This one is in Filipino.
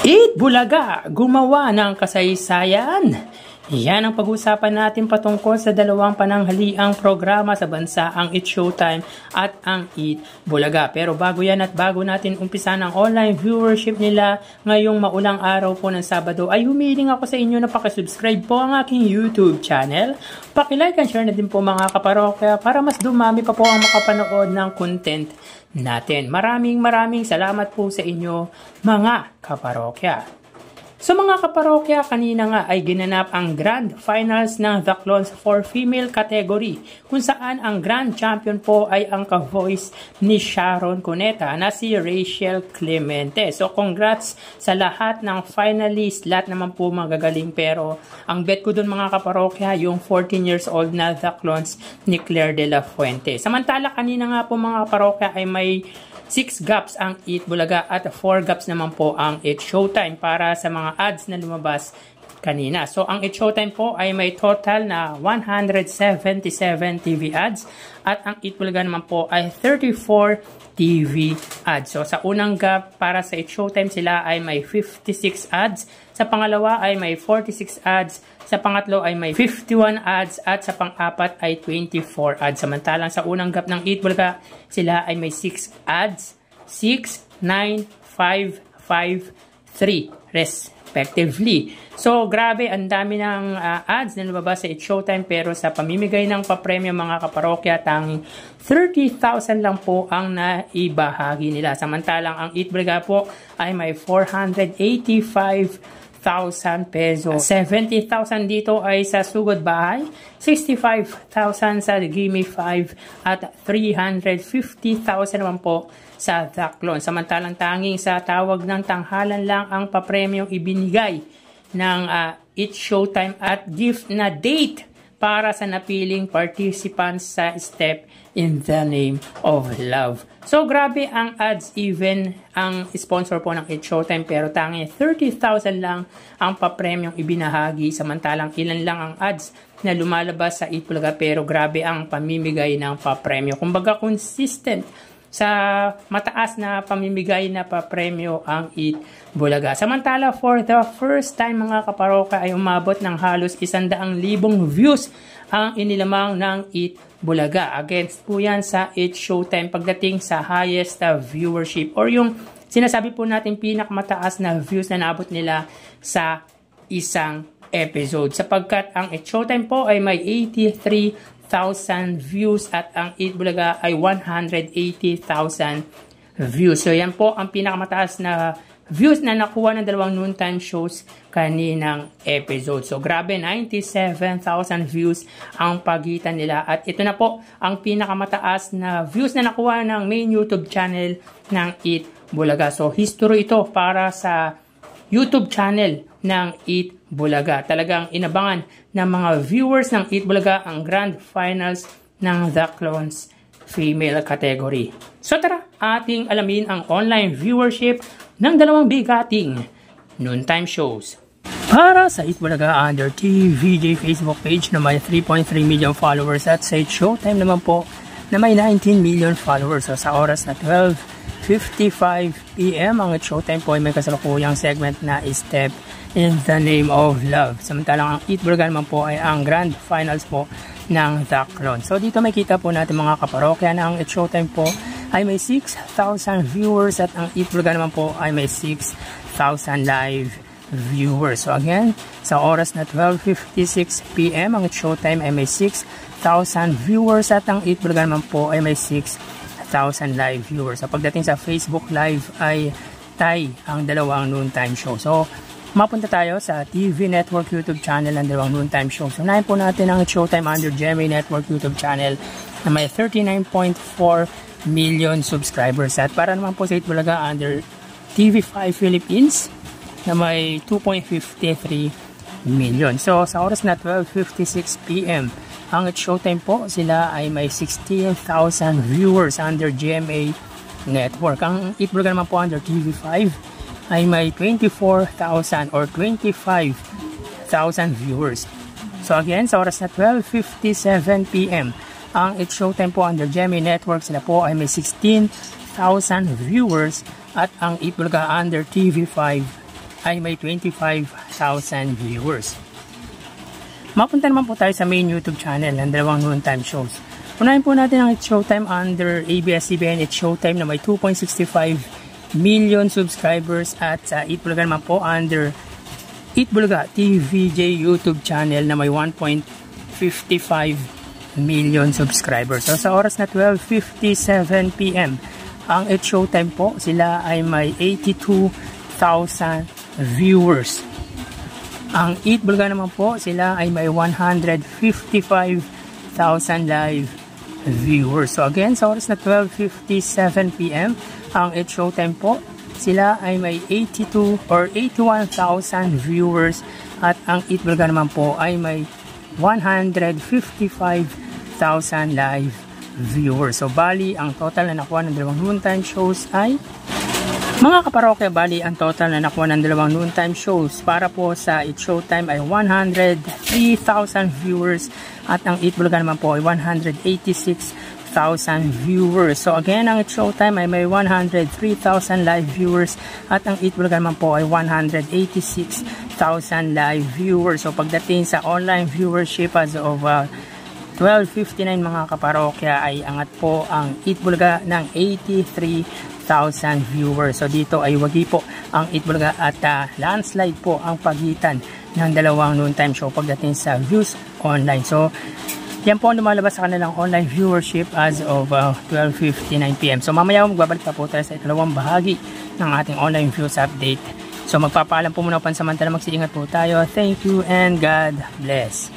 Eat Bulaga, gumawa ng kasaysayan. Yan ang pag-usapan natin patungkol sa dalawang pananghaliang programa sa bansa, ang Eat Showtime at ang Eat Bulaga. Pero bago yan at bago natin umpisa ng online viewership nila ngayong maulang araw po ng Sabado, ay humiling ako sa inyo na pakisubscribe po ang aking YouTube channel. Pakilike and share na din po mga kaparokya para mas dumami pa po ang makapanood ng content natin. Maraming salamat po sa inyo mga kaparokya. So mga kaparokya, kanina nga ay ginanap ang Grand Finals ng The Clones for Female category kung saan ang Grand Champion po ay ang ka-voice ni Sharon Cuneta na si Rachel Clemente. So congrats sa lahat ng finalists, lahat naman po magagaling, pero ang bet ko dun mga kaparokya yung 14 years old na The Clones ni Claire de la Fuente. Samantala kanina nga po mga kaparokya ay may 6 gaps ang Eat Bulaga at 4 gaps naman po ang Eat Showtime para sa mga ads na lumabas kanina. So, ang Eat Showtime po ay may total na 177 TV ads at ang Eat Bulaga naman po ay 34 TV ads. So, sa unang gap para sa Eat Showtime sila ay may 56 ads. Sa pangalawa ay may 46 ads. Sa pangatlo ay may 51 ads at sa pang-apat ay 24 ads. Samantalang sa unang gap ng Eat Bulaga, sila ay may 6 ads, 6, 9, 5, 5, 3 respectively. So grabe, ang dami ng ads na lumabas sa Eat Showtime, pero sa pamimigay ng papremyo mga kaparokya, tanging 30,000 lang po ang naibahagi nila. Samantalang ang Eat Bulaga po ay may 485,000 pesos. 70,000 dito ay sa Sugod Bahay, 65,000 sa Gimme 5 at 350,000 naman po sa The Clone. Samantalang tanging sa tawag ng tanghalan lang ang papremyong ibinigay ng Eat Showtime at gift na date para sa napiling participants sa Step in the Name of Love. So grabe ang ads, even ang sponsor po ng Eat Showtime, pero tanging 30,000 lang ang papremyong ibinahagi, samantalang ilan lang ang ads na lumalabas sa Eat Bulaga, pero grabe ang pamimigay ng papremyo. Kumbaga consistent sa mataas na pamimigay na papremyo ang Eat Bulaga. Samantala for the first time mga kaparoka ay umabot ng halos 100,000 views ang inilamang ng Eat Bulaga. Against po yan sa Eat Showtime pagdating sa highest viewership or yung sinasabi po natin pinakamataas na views na naabot nila sa isang episode. Sapagkat ang Eat Showtime po ay may 83,000 views at ang Eat Bulaga ay 180,000 views. So yan po ang pinakamataas na views na nakuha ng dalawang noontime shows kaninang episode. So grabe, 97,000 views ang pagitan nila. At ito na po ang pinakamataas na views na nakuha ng main YouTube channel ng Eat Bulaga. So history ito para sa YouTube channel ng Eat Bulaga. Talagang inabangan ng mga viewers ng Eat Bulaga ang Grand Finals ng The Clones Female category. So tara, ating alamin ang online viewership ng dalawang bigating noontime shows. Para sa Eat Bulaga under TVJ Facebook page na may 3.3 million followers at sa Eat Showtime naman po na may 19 million followers. So sa oras na 12:55 PM ang Eat Showtime po ay may kasalukuyang segment na Step in the Name of Love. Samantalang ang Eat Bulaga naman po ay ang Grand Finals po ng The Clone. So dito makita po natin mga kaparokya na ang Eat Showtime po ay may 6,000 viewers at ang Eat Bulaga naman po ay may 6,000 live viewers. So again, sa oras na 12:56 PM ang Eat Showtime ay may 6,000 viewers at ang Eat Bulaga naman po ay may 6,000 live viewers. So pagdating sa Facebook Live ay tie ang dalawang noontime show. So mapunta tayo sa TV Network YouTube channel ng dalawang noontime show. So unahin po natin ang Eat Showtime under GMA Network YouTube channel na may 39.4 million subscribers. At para naman po sa Eat Bulaga under TV5 Philippines na may 2.53 million. So sa oras na 12:56 PM ang Eat Showtime po, sila ay may 16,000 viewers under GMA Network. Ang Eat Bulaga naman po under TV5 ay may 24,000 or 25,000 viewers. So again, sa oras na 12:57 PM ang Eat Showtime po under GMA Network, sila po ay may 16,000 viewers at ang Eat Bulaga under TV5 ay may 25,000 viewers. Mapunta naman po tayo sa main YouTube channel ng dalawang noontime shows. Unahin po natin ang It's Showtime under ABS-CBN It's Showtime na may 2.65 million subscribers at sa Eat Bulaga naman po under Eat Bulaga TVJ YouTube channel na may 1.55 million subscribers. So sa oras na 12:57 PM, ang It's Showtime po, sila ay may 82,000 viewers. Ang Eat Bulaga naman po, sila ay may 155,000 live viewers. So again, sa oras na 12:57 PM, ang It's Showtime po, sila ay may 82 or 81,000 viewers at ang Eat Bulaga naman po ay may 155,000 live viewers. So bali, ang total na nakuha ng dalawang noontime shows ay, mga kaparokya, bali ang total na nakuha ng dalawang noontime shows para po sa It's Showtime ay 103,000 viewers at ang Eat Bulaga naman po ay 186,000 viewers. So again, ang It's Showtime ay may 103,000 live viewers at ang Eat Bulaga naman po ay 186,000 live viewers. So pagdating sa online viewership as of 12:59 mga kaparokya, ay angat po ang Eat Bulaga ng 83,000 viewers. So dito ay wagi po ang Eat Bulaga at landslide po ang pagitan ng dalawang noontime show pagdating sa views online. So yan po ang lumalabas sa kanilang online viewership as of 12:59 PM. So mamaya magbabalik pa po tayo sa ikalawang bahagi ng ating online views update. So magpapaalam po muna pansamantala, magsiingat po tayo. Thank you and God bless.